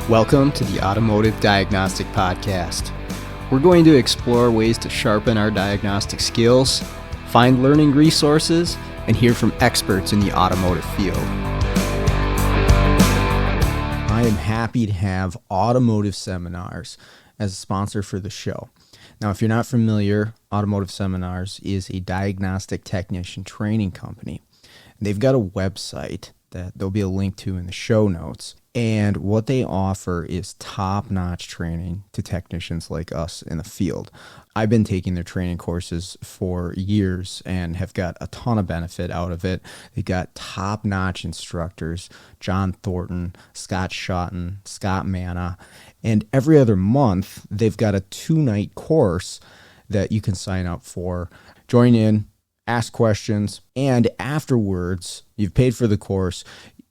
Welcome to the Automotive Diagnostic Podcast. We're going to explore ways to sharpen our diagnostic skills, find learning resources, and hear from experts in the automotive field. I am happy to have Automotive Seminars as a sponsor for the show. Now, if you're not familiar, Automotive Seminars is a diagnostic technician training company. They've got a website that there'll be a link to in the show notes. And what they offer is top-notch training to technicians like us in the field. I've been taking their training courses for years and have got a ton of benefit out of it. They've got top-notch instructors, John Thornton, Scott Shotton, Scott Manna, and every other month they've got a 2-night course that you can sign up for. Join in, ask questions, and afterwards, you've paid for the course,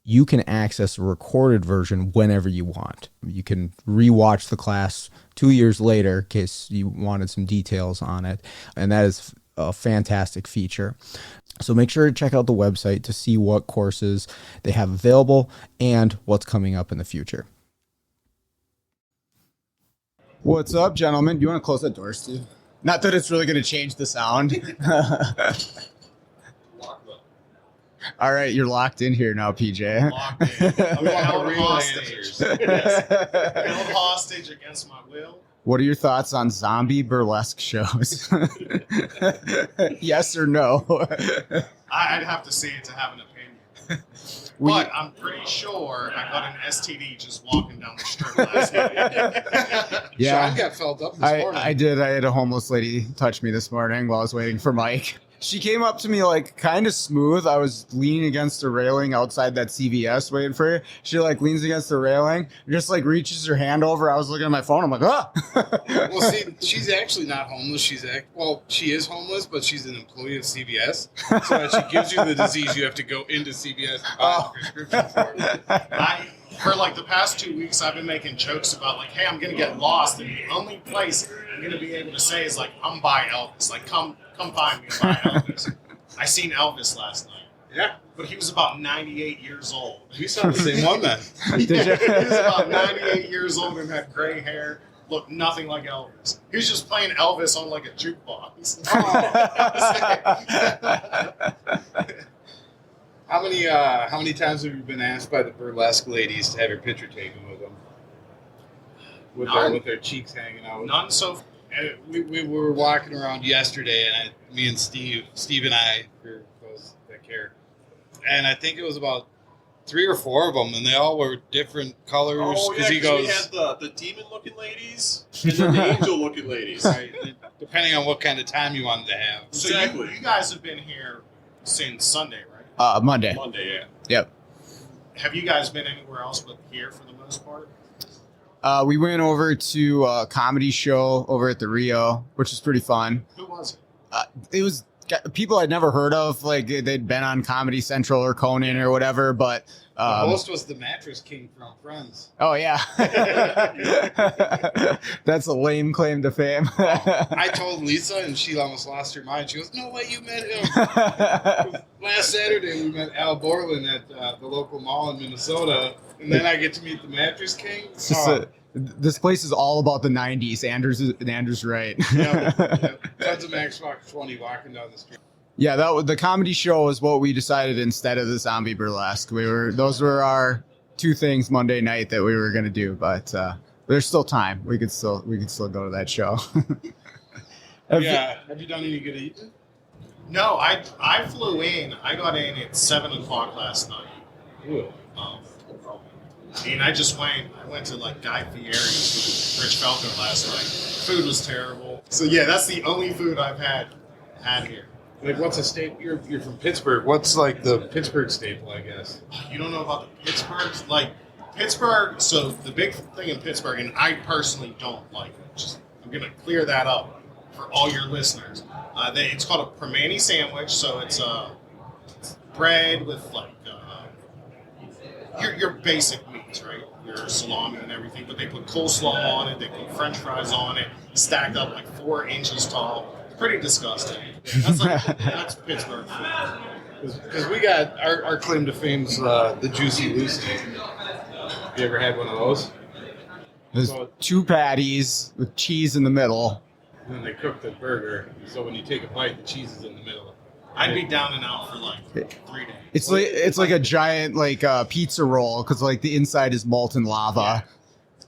you can access a recorded version whenever you want. You can rewatch the class 2 years later in case you wanted some details on it. And that is a fantastic feature. So make sure to check out the website to see what courses they have available and what's coming up in the future. What's up, gentlemen? Do you want to close that door, Steve? Not that it's really going to change the sound. All right, you're locked in here now, PJ. Locked in. I'm held hostage. Held hostage against my will. What are your thoughts on zombie burlesque shows? Yes or no? I'd have to see it to have an opinion. But I'm pretty sure I got an STD just walking down the street last night. Yeah, Sean got felt up this morning. I did. I had a homeless lady touch me this morning while I was waiting for Mike. She came up to me like kind of smooth. I was leaning against the railing outside that CVS waiting for her. She like leans against the railing, just like reaches her hand over. I was looking at my phone. I'm like, ah. Well, see, she's actually not homeless. She is homeless, but she's an employee of CVS. So when she gives you the disease, you have to go into CVS and buy a prescription for it. For like the past 2 weeks, I've been making jokes about like, hey, I'm going to get lost. And the only place I'm going to be able to say is like, I'm by Elvis. Like, come find me by Elvis. I seen Elvis last night. Yeah. But he was about 98 years old. We saw the same one then. Did you? He was about 98 years old and had gray hair. Looked nothing like Elvis. He was just playing Elvis on like a jukebox. How many times have you been asked by the burlesque ladies to have your picture taken with them? With their cheeks hanging out. None so. We were walking around yesterday, and me and Steve and I were those that care, and I think it was about 3 or 4 of them, and they all were different colors. Oh yeah, he goes, we had the demon-looking ladies and then the angel-looking ladies. right, depending on what kind of time you wanted to have. So Exactly. you guys have been here since Sunday, right? Monday. Monday, yeah. Yep. Have you guys been anywhere else but here for the most part? We went over to a comedy show over at the Rio, which was pretty fun. Who was it? It was people I'd never heard of, like they'd been on Comedy Central or Conan or whatever, but The host was the Mattress King from Friends. oh yeah. That's a lame claim to fame. I told Lisa, and she almost lost her mind. She goes, "No way, you met him." Last Saturday, we met Al Borland at the local mall in Minnesota, and then I get to meet the Mattress King. This place is all about the 90s. Andrew's right. Yeah. Tons of Max Fox 20 walking down the street. Yeah, the comedy show is what we decided instead of the zombie burlesque. Those were our 2 things Monday night that we were going to do, but there's still time. We could still go to that show. Have you done any good eating? No, I flew in. I got in at 7 o'clock last night. Ooh. And I went to like Guy Fieri's with Rich Falco last night. Food was terrible. So yeah, that's the only food I've had here. Like, what's a staple? You're from Pittsburgh. What's like the Pittsburgh staple, I guess? You don't know about the Pittsburgh? Like, Pittsburgh, so the big thing in Pittsburgh, and I personally don't like it. I'm going to clear that up for all your listeners. It's called a Permane sandwich, so it's bread with like your basic meats, right? Your salami and everything, but they put coleslaw on it, they put French fries on it, stacked up like 4 inches tall. Pretty disgusting. That's Pittsburgh food. Because we got our claim to fame's the Juicy Lucy. Have you ever had one of those? There's 2 patties with cheese in the middle. And then they cook the burger, so when you take a bite, the cheese is in the middle. I'd be down and out for like 3 days. It's like a giant pizza roll because like the inside is molten lava.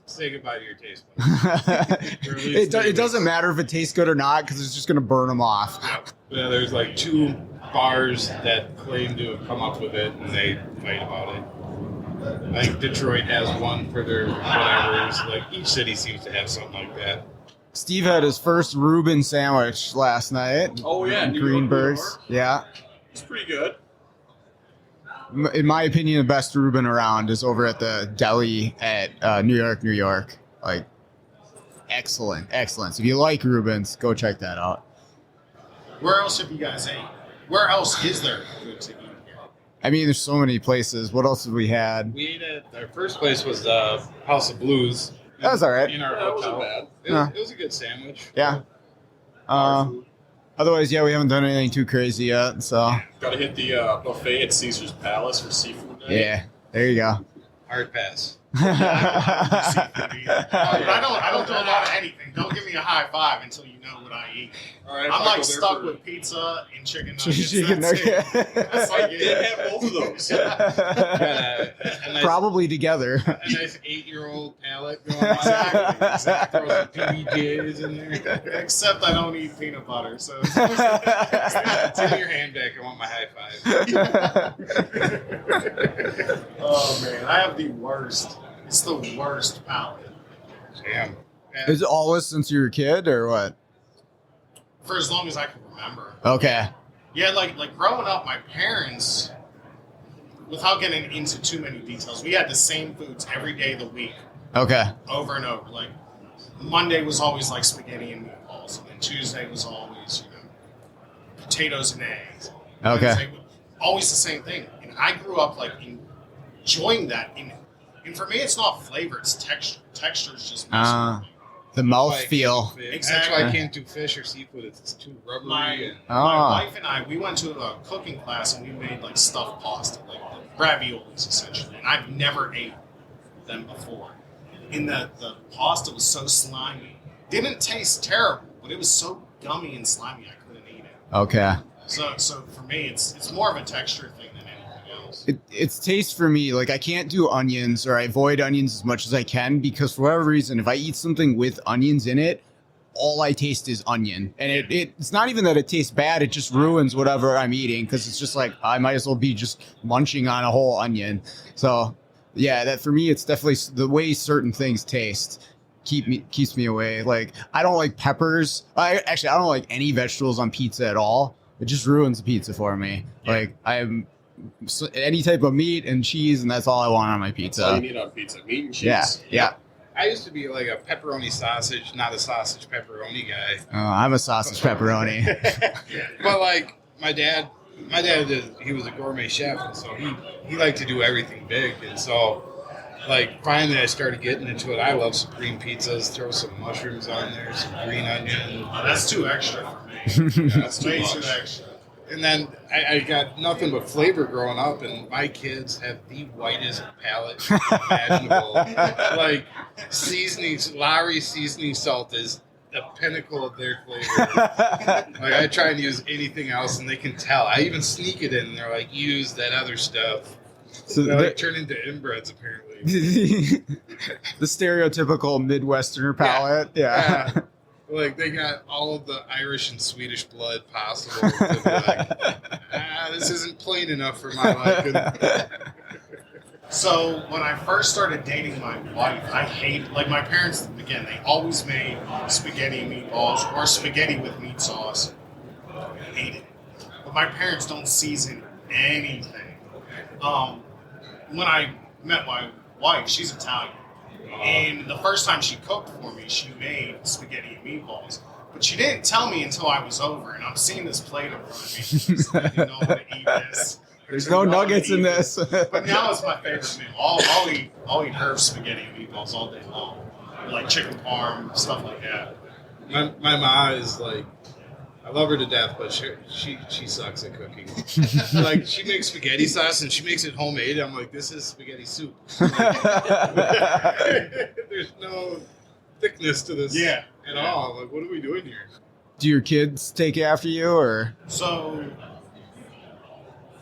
Say goodbye to your taste buds. It doesn't matter if it tastes good or not because it's just gonna burn them off. Yeah, there's like 2 bars that claim to have come up with it, and they fight about it. I think Detroit has one for their whatever's. Like each city seems to have something like that. Steve had his first Reuben sandwich last night. Oh, yeah. in New York, Greenberg's. New York. Yeah. It's pretty good. In my opinion, the best Reuben around is over at the deli at New York. Like, excellent. So if you like Reuben's, go check that out. Where else have you guys ate? Where else is there good to eat here? I mean, there's so many places. What else have we had? We ate at our first place was House of Blues. That was all right. In our That hotel. wasn't bad. It was a good sandwich. Yeah. Otherwise, we haven't done anything too crazy yet. So Got to hit the buffet at Caesar's Palace for seafood night. yeah, there you go. Hard pass. I don't do a lot of anything. Don't give me a high five until you know what I eat. All right, I'm like stuck with pizza and chicken nuggets. Chicken That's it. nugget. That's like They it. have both of those. A nice, Probably together. a nice 8-year-old palate going on. Exactly. Throw some PBJs in there. Except I don't eat peanut butter, so Give me your hand back. I want my high five. oh man, I have the worst. It's the worst palate. Damn. Is it always since you were a kid or what? For as long as I can remember. Okay. Yeah, like growing up, my parents, without getting into too many details, we had the same foods every day of the week, Okay. over and over. Like Monday was always like spaghetti and meatballs, and then Tuesday was always potatoes and eggs. Okay. Wednesday was always the same thing, and I grew up like enjoying that. And for me, it's not flavor; it's texture. Texture's just missing. The mouth feel. That's why I can't do fish or seafood. It's too rubbery. My Ah. wife and I, we went to a cooking class and we made like stuffed pasta, like raviolis essentially. And I've never ate them before. And the pasta was so slimy. Didn't taste terrible, but it was so gummy and slimy I couldn't eat it. Okay. So for me, it's more of a texture thing than anything else. It's taste for me. Like I can't do onions or I avoid onions as much as I can because for whatever reason, if I eat something with onions in it, all I taste is onion. And it's not even that it tastes bad. It just ruins whatever I'm eating because it's just like I might as well be just munching on a whole onion. So yeah, that for me, it's definitely the way certain things taste keeps me away. Like I don't like peppers. I don't like any vegetables on pizza at all. It just ruins the pizza for me. Yeah. Like I'm any type of meat and cheese, and that's all I want on my pizza. That's all you need on pizza. Meat and cheese. Yeah. I used to be like a pepperoni sausage, not a sausage pepperoni guy. I'm a sausage pepperoni. But like my dad he was a gourmet chef, and so he liked to do everything big, and so like finally I started getting into it. I love supreme pizzas. Throw some mushrooms on there, some green onion. That's too extra for me. That's way too extra. And then I got nothing but flavor growing up, and my kids have the whitest palate imaginable. Like Lowry seasoning salt is the pinnacle of their flavor. Like I try and use anything else, and they can tell. I even sneak it in, and they're like, "Use that other stuff." So They like turn into inbreds apparently. the stereotypical Midwesterner palate. Yeah. Like they got all of the Irish and Swedish blood possible to be like, this isn't plain enough for my liking. So when I first started dating my wife, I hated, like my parents, again, they always made spaghetti and meatballs or spaghetti with meat sauce. I hated it. But my parents don't season anything. When I met my wife, she's Italian. And the first time she cooked for me, she made spaghetti and meatballs. But she didn't tell me until I was over, and I'm seeing this plate in front of me. I didn't know how to eat this. There's no nuggets in this. But now it's my favorite meal. I'll eat her spaghetti and meatballs all day long. Like chicken parm, stuff like that. My ma is like, I love her to death, but she sucks at cooking. Like, she makes spaghetti sauce and she makes it homemade. I'm like, this is spaghetti soup. There's no thickness to this at all. Like, what are we doing here? Do your kids take after you, or? So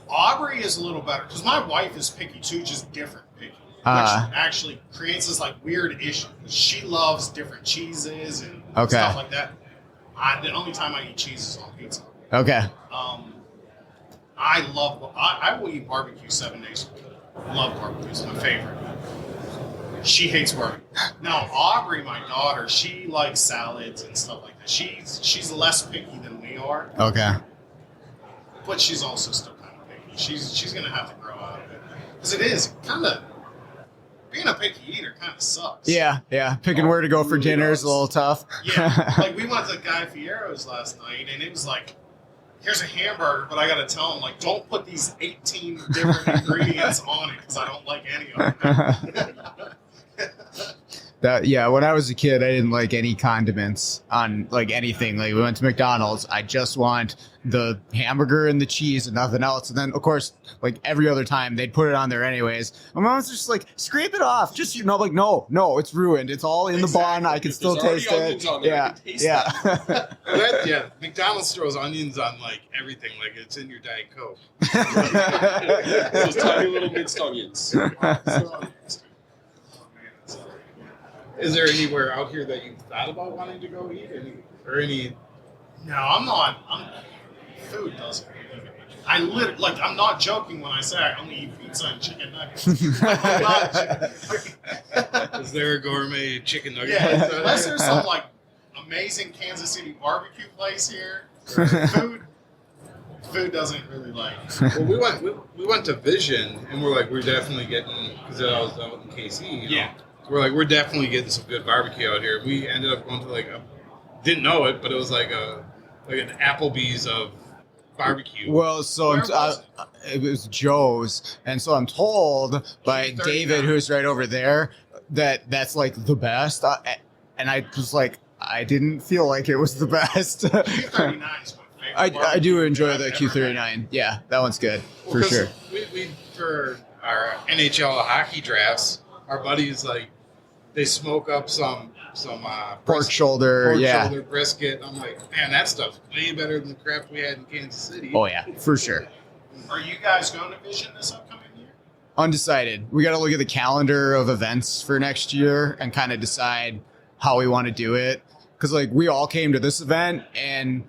Aubrey is a little better because my wife is picky too, just different picky, which actually creates this like weird issue. She loves different cheeses and stuff like that. The only time I eat cheese is on pizza. Okay. I will eat barbecue 7 days a week. Love barbecue. It's my favorite. She hates barbecue. Now, Aubrey, my daughter, she likes salads and stuff like that. She's less picky than we are. Okay. But she's also still kind of picky. She's going to have to grow out of it. Because it is kind of, being a picky eater kind of sucks. Yeah. Picking where to go for dinner is a little tough. Yeah. Like, we went to Guy Fiero's last night, and it was like, here's a hamburger, but I got to tell him, like, don't put these 18 different ingredients on it because I don't like any of them. When I was a kid, I didn't like any condiments on like anything. Like, we went to McDonald's, I just want the hamburger and the cheese and nothing else. And then, of course, like every other time, they'd put it on there anyways. My mom was just like, scrape it off. Just, like, no, it's ruined. It's all in the bun. I can still taste it. Yeah. McDonald's throws onions on like everything, like it's in your Diet Coke. Those tiny little minced onions. Is there anywhere out here that you thought about wanting to go eat? No, I'm not. Food doesn't really get me. I'm not joking when I say I only eat pizza and chicken nuggets. I'm not joking. Is there a gourmet chicken nugget? Yeah, unless there's some like amazing Kansas City barbecue place here. Food doesn't really like. Well, we went to Vision and we're definitely getting, because I was out in KC. We're definitely getting some good barbecue out here. We ended up going to didn't know it, but it was like an Applebee's of barbecue. Well, so it was Joe's, and so I'm told by David, who's right over there, that's like the best. And I was like, I didn't feel like it was the best. Q39 is my favorite. I do enjoy the Q39. Yeah, that one's good for sure. We for our NHL hockey drafts, our buddies they smoke up some pork shoulder brisket. I'm like, man, that stuff's way better than the crap we had in Kansas City. Oh yeah, for sure. Are you guys going to Vision this upcoming year? Undecided. We got to look at the calendar of events for next year and kind of decide how we want to do it. Because we all came to this event and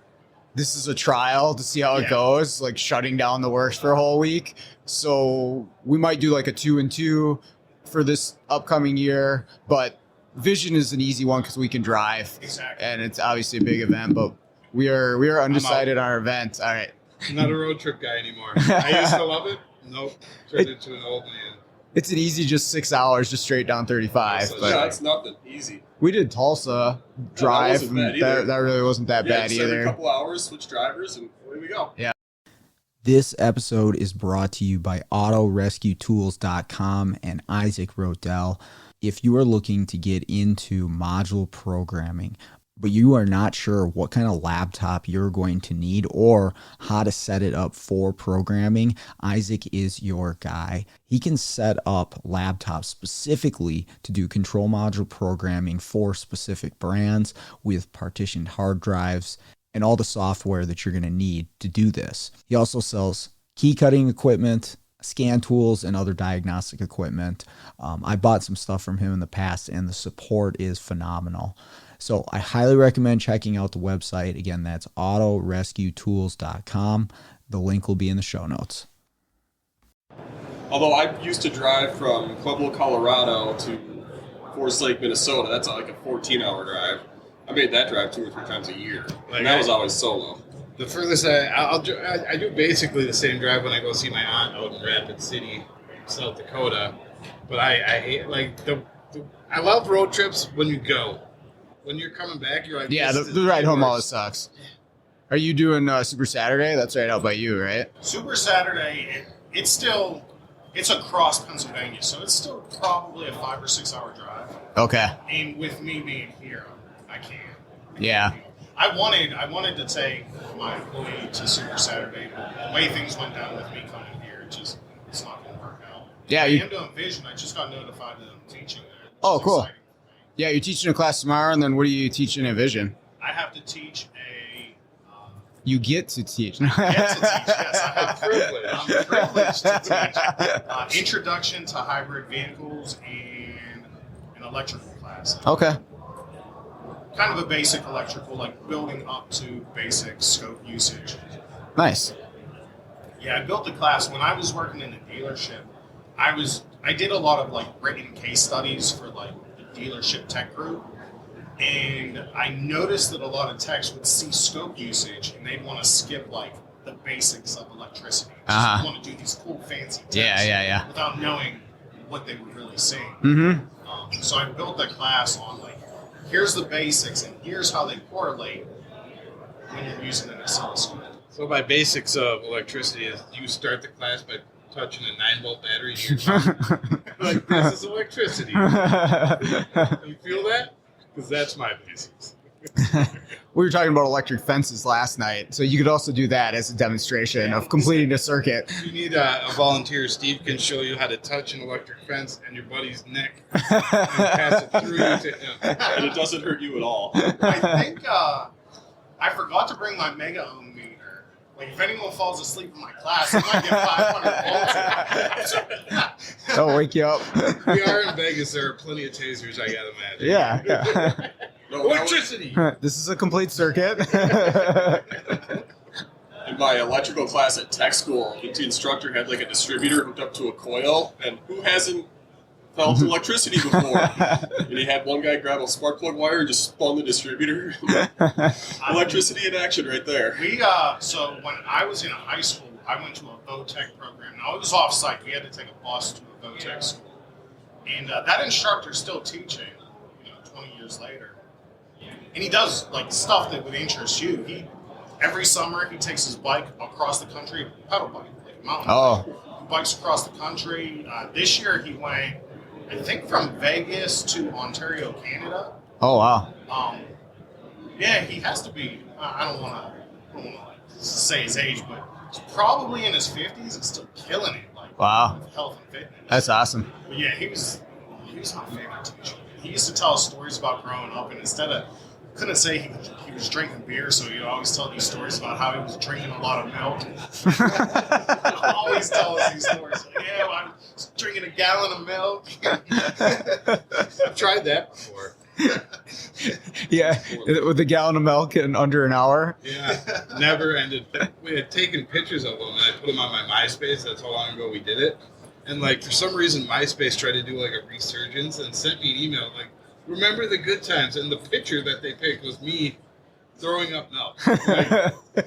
this is a trial to see how it goes, like shutting down the works for a whole week. So we might do like a 2-2 for this upcoming year, but Vision is an easy one because we can drive. Exactly. And it's obviously a big event, but we are undecided on our event. All right. I'm not a road trip guy anymore. I used to love it. Nope. Turned into an old man. It's an easy just 6 hours just straight down 35. So, that's nothing. Easy. We did Tulsa drive. That really wasn't that bad either. A couple hours, switch drivers, and away we go. Yeah. This episode is brought to you by AutoRescueTools.com and Isaac Rodell. If you are looking to get into module programming, but you are not sure what kind of laptop you're going to need or how to set it up for programming, Isaac is your guy. He can set up laptops specifically to do control module programming for specific brands with partitioned hard drives and all the software that you're going to need to do this. He also sells key cutting equipment, scan tools, and other diagnostic equipment. I bought some stuff from him in the past, and the support is phenomenal. So I highly recommend checking out the website. Again, that's AutoRescueTools.com. The link will be in the show notes. Although I used to drive from Pueblo, Colorado to Forest Lake, Minnesota. That's like a 14-hour drive. I made that drive 2 or 3 times a year, and that was always solo. The furthest I do basically the same drive when I go see my aunt out in Rapid City, South Dakota. But I hate I love road trips when you go. When you're coming back, you're like, yeah, the ride home always sucks. Are you doing Super Saturday? That's right out by you, right? Super Saturday, it's across Pennsylvania, so it's still probably a 5 or 6 hour drive. Okay. And with me being here, I can't. Yeah. I wanted to take my employee to Super Saturday, but the way things went down with me coming here, it's not going to work out. Yeah, I you- am doing Vision. I just got notified that I'm teaching there. Which Oh, is cool. exciting for me. Yeah, you're teaching a class tomorrow, and then what are you teaching at Vision? I have to teach You get to teach. yes, I have privilege. I'm privileged to teach introduction to hybrid vehicles and an electrical class. Okay. Kind of a basic electrical, like building up to basic scope usage. Nice. Yeah, I built the class when I was working in a dealership. I did a lot of like written case studies for like the dealership tech group, and I noticed that a lot of techs would see scope usage and they'd want to skip like the basics of electricity. Just want to do these cool fancy tests Yeah. without knowing what they were really seeing. Mm-hmm. So I built the class on like, here's the basics and here's how they correlate when you're using an oscilloscope. So by basics of electricity, is you start the class by touching a 9-volt battery in your tongue. Like, this is electricity. You feel that? Because that's my basics. We were talking about electric fences last night, so you could also do that as a demonstration of completing a circuit. If you need a volunteer, Steve can show you how to touch an electric fence and your buddy's neck and pass it through you to him. And it doesn't hurt you at all. I think I forgot to bring my mega ohm meter. Like, if anyone falls asleep in my class, I might get 500 volts. That'll wake you up. We are in Vegas. There are plenty of tasers, I gotta imagine. Yeah. No, Electricity! This is a complete circuit. in my electrical class at tech school, the instructor had like a distributor hooked up to a coil, and who hasn't felt electricity before? And he had one guy grab a spark plug wire and just spun the distributor. Electricity in action right there. So when I was in high school, I went to a VOTEC program. Now, it was off-site. We had to take a bus to a VOTEC school. And that instructor's still teaching, 20 years later. And he does, like, stuff that would interest you. Every summer, he takes his bike across the country, pedal bike, like a mountain bike. He bikes across the country. This year, he went, I think, from Vegas to Ontario, Canada. Oh, wow. Yeah, he has to be, I don't want to like, say his age, but he's probably in his 50s and still killing it, like, Wow. with health and fitness. That's awesome. But yeah, he was my favorite teacher. He used to tell us stories about growing up, and instead of, couldn't say he was drinking beer, so he'd always tell these stories about how he was drinking a lot of milk. Always tell us these stories. Like, yeah, well, I was drinking a gallon of milk. I've tried that before. Yeah, with a gallon of milk in under an hour. Yeah, never ended. We had taken pictures of them, and I put them on my MySpace. That's how long ago we did it. And, like, for some reason, MySpace tried to do, like, a resurgence and sent me an email, like, remember the good times. And the picture that they picked was me throwing up milk. Like,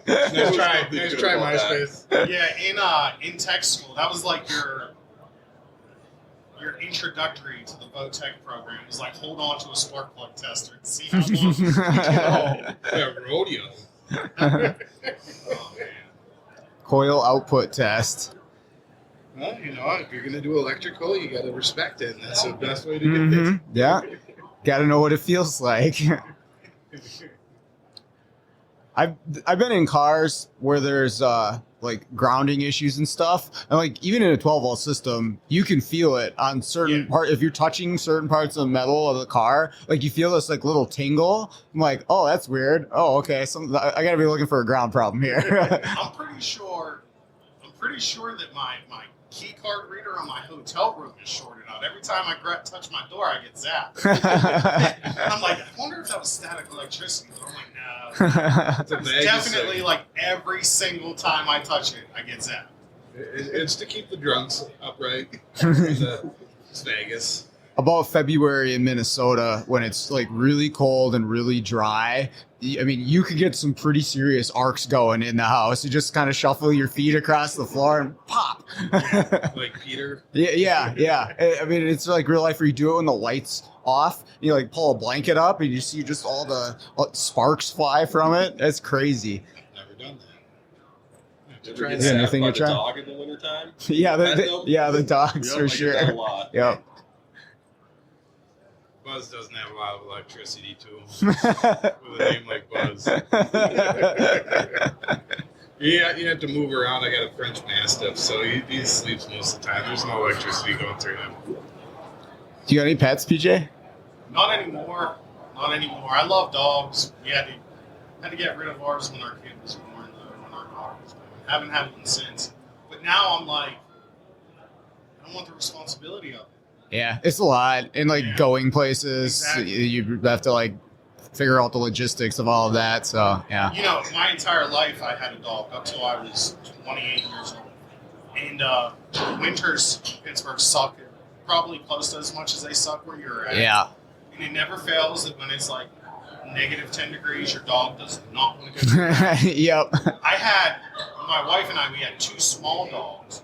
nice try, MySpace. Yeah, in tech school, that was like your introductory to the VOTEC program. It was like, hold on to a spark plug tester and see how long you can go. Yeah, rodeo. Oh, man. Coil output test. Well, if you're going to do electrical, you got to respect it. And that's the best way to get this. Mm-hmm. Yeah. Got to know what it feels like. I've been in cars where there's like grounding issues and stuff, and like even in a 12-volt system, you can feel it on certain part. If you're touching certain parts of the metal of the car, like you feel this like little tingle. I'm like, oh, that's weird. Oh, okay. I gotta be looking for a ground problem here. I'm pretty sure that my key card reader on my hotel room is shorted out. Every time I touch my door, I get zapped. And I'm like, I wonder if that was static electricity. But I'm like, no. It's definitely like every single time I touch it, I get zapped. It's to keep the drunks upright. It's Vegas. About February in Minnesota, when it's like really cold and really dry, I mean, you could get some pretty serious arcs going in the house. You just kind of shuffle your feet across the floor and pop. Like Peter. Yeah. I mean, it's like real life where you do it when the light's off. You like pull a blanket up and you see just all the sparks fly from it. That's crazy. Never done that. Did you get Yeah, zapped anything by you the try? dog in the wintertime? The dogs Yep, for I get that a sure. lot. Yep. Buzz doesn't have a lot of electricity to him with a name like Buzz. Yeah, you have to move around. I got a French Mastiff, so he sleeps most of the time. There's no electricity going through him. Do you got any pets, PJ? Not anymore. Not anymore. I love dogs. We had to get rid of ours when our kid was born, though, when our dog was born. Haven't had one since. But now I'm like, I don't want the responsibility of it. Yeah, it's a lot. And like going places, Exactly. you have to like figure out the logistics of all of that. So yeah. You know, my entire life I had a dog up till I was 28 years old. And winters in Pittsburgh suck probably close to as much as they suck where you're at. Yeah. And it never fails that when it's like negative 10 degrees, your dog does not want to go to Yep. my wife and I, we had 2 small dogs.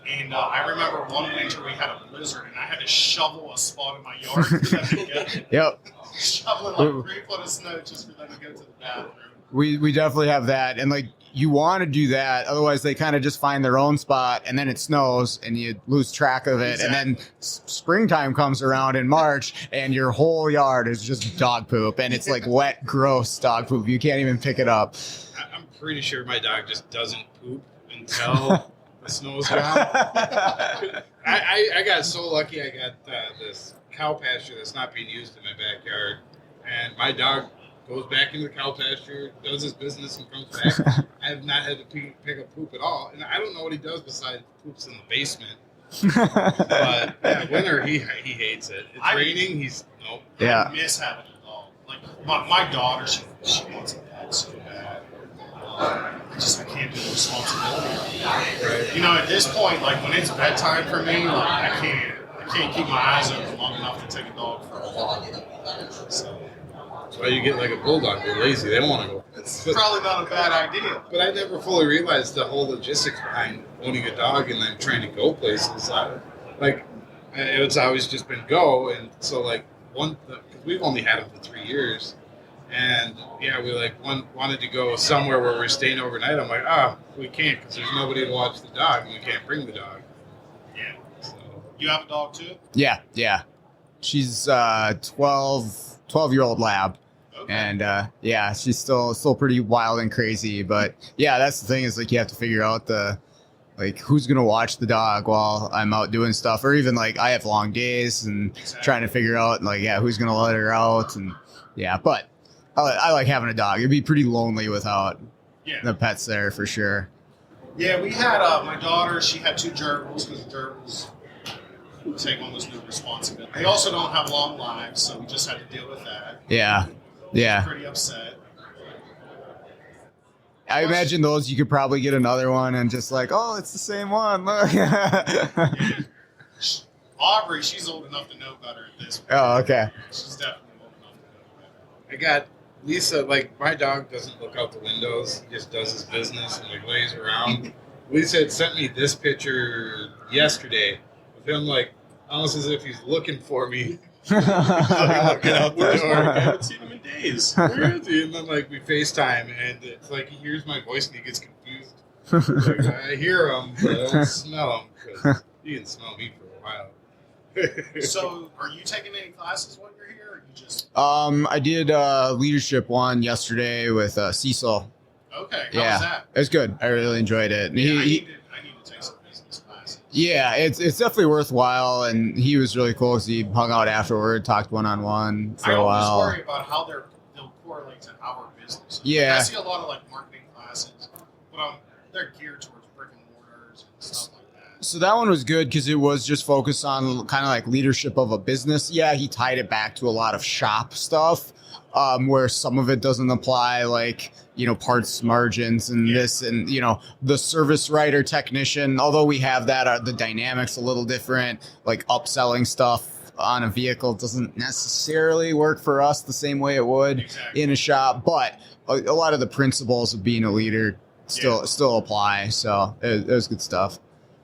And I remember one winter we had a blizzard and I had to shovel a spot in my yard for them to go. Yep. Shoveling like 3 foot of snow just for them to go to the bathroom. We definitely have that. And like you want to do that. Otherwise they kind of just find their own spot and then it snows and you lose track of it. Exactly. And then springtime comes around in March and your whole yard is just dog poop. And it's like wet, gross dog poop. You can't even pick it up. I'm pretty sure my dog just doesn't poop until the snow's gone. I got so lucky. I got this cow pasture that's not being used in my backyard. And my dog goes back into the cow pasture, does his business, and comes back. I have not had to pick up poop at all. And I don't know what he does besides poops in the basement. But yeah, winter, he hates it. It's raining, nope. Yeah. I miss having a dog. Like my daughter, she wants a pet so bad. I can't do the responsibility. Right. You know, at this point, like when it's bedtime for me, like I can't keep my eyes open long enough to take a dog for a walk. So That's why you get like a bulldog. They're lazy. They don't want to go. it's probably not a bad idea. But I never fully realized the whole logistics behind owning a dog and then trying to go places. It's always just been go, and so like because we've only had him for 3 years, and yeah, we wanted to go somewhere where we're staying overnight. I'm like, we can't because there's nobody to watch the dog, and we can't bring the dog. Yeah. So You have a dog too? Yeah. She's 12-year-old lab. Okay. And yeah, she's still pretty wild and crazy. But yeah, that's the thing is like you have to figure out who's gonna watch the dog while I'm out doing stuff, or even like I have long days and trying to figure out who's gonna let her out, and yeah. But I like having a dog. It'd be pretty lonely without the pets there for sure. Yeah, we had my daughter. She had 2 gerbils because gerbils take on this new responsibility. They also don't have long lives, so we just had to deal with that. Yeah. Pretty upset. I imagine those you could probably get another one and just it's the same one. Look. Yeah. Aubrey, she's old enough to know better at this point. Oh, okay. She's definitely old enough to know better. I got Lisa. My dog doesn't look out the windows. He just does his business and lays around. Lisa had sent me this picture yesterday of him almost as if he's looking for me. Looking out the door. I haven't seen him in days. Where is he? And then we FaceTime, and it's he hears my voice and he gets confused. I hear him, but I don't smell him because he can smell me for a while. So, are you taking any classes while you're here, or you just? I did leadership one yesterday with Cecil. Okay. How was that? It was good. I really enjoyed it. And I he, need to take some business classes. yeah, it's definitely worthwhile, and he was really cool because he hung out afterward, talked one-on-one for I a always while. worry about how they'll correlate to our business. Yeah. I see a lot of marketing classes, but they're geared towards brick and mortars and stuff like that. So that one was good because it was just focused on kind of leadership of a business. Yeah, he tied it back to a lot of shop stuff, where some of it doesn't apply, parts margins and this and, the service writer technician. Although we have that, the dynamics a little different, upselling stuff on a vehicle doesn't necessarily work for us the same way it would in a shop. But a lot of the principles of being a leader still apply. So it was good stuff.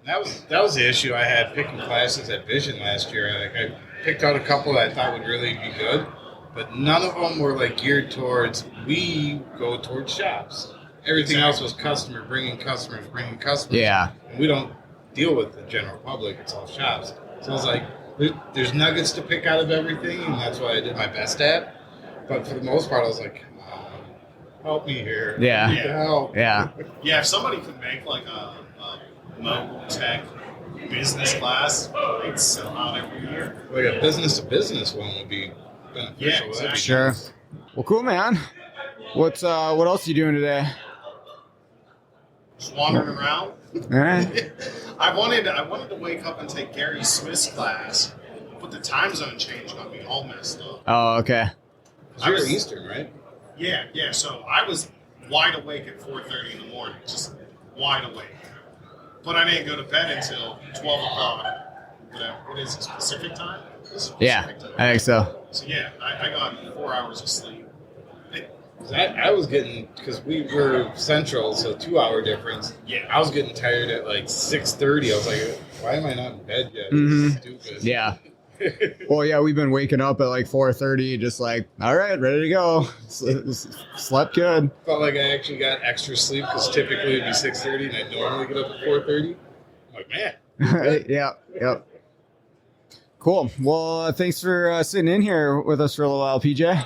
That was the issue I had picking classes at Vision last year. I picked out a couple that I thought would really be good, but none of them were geared towards we go towards shops. Everything else was bringing customers. Yeah. And we don't deal with the general public. It's all shops. So I was there's nuggets to pick out of everything, and that's what I did my best at. But for the most part, I was like, help me here. Yeah. I need help. Yeah. Yeah, if somebody could make like a Mo Tech business class, they'd sell out every year. Like a business-to-business one would be beneficial. Yeah, exactly. Sure. Well, cool, man. What else are you doing today? Just wandering around. All right. I wanted to wake up and take Gary Smith's class, but the time zone change got me all messed up. Oh, okay. You're Eastern, right? Yeah. So I was wide awake at 4:30 in the morning, just wide awake. But I didn't go to bed until 12 o'clock. What is it, Pacific time? This is Pacific Yeah, time. I think so. So yeah, I got 4 hours of sleep. I was getting, because we were Central, so 2-hour difference. Yeah. I was getting tired at like 6:30. I was like, why am I not in bed yet? This is stupid. Yeah. Well, yeah, we've been waking up at like 4:30, just like, all right, ready to go. Slept good. Felt like I actually got extra sleep because typically it'd be 6:30 and I normally get up at 4:30. I'm like, man. Yeah. Yep. Cool. Well, thanks for sitting in here with us for a little while, PJ.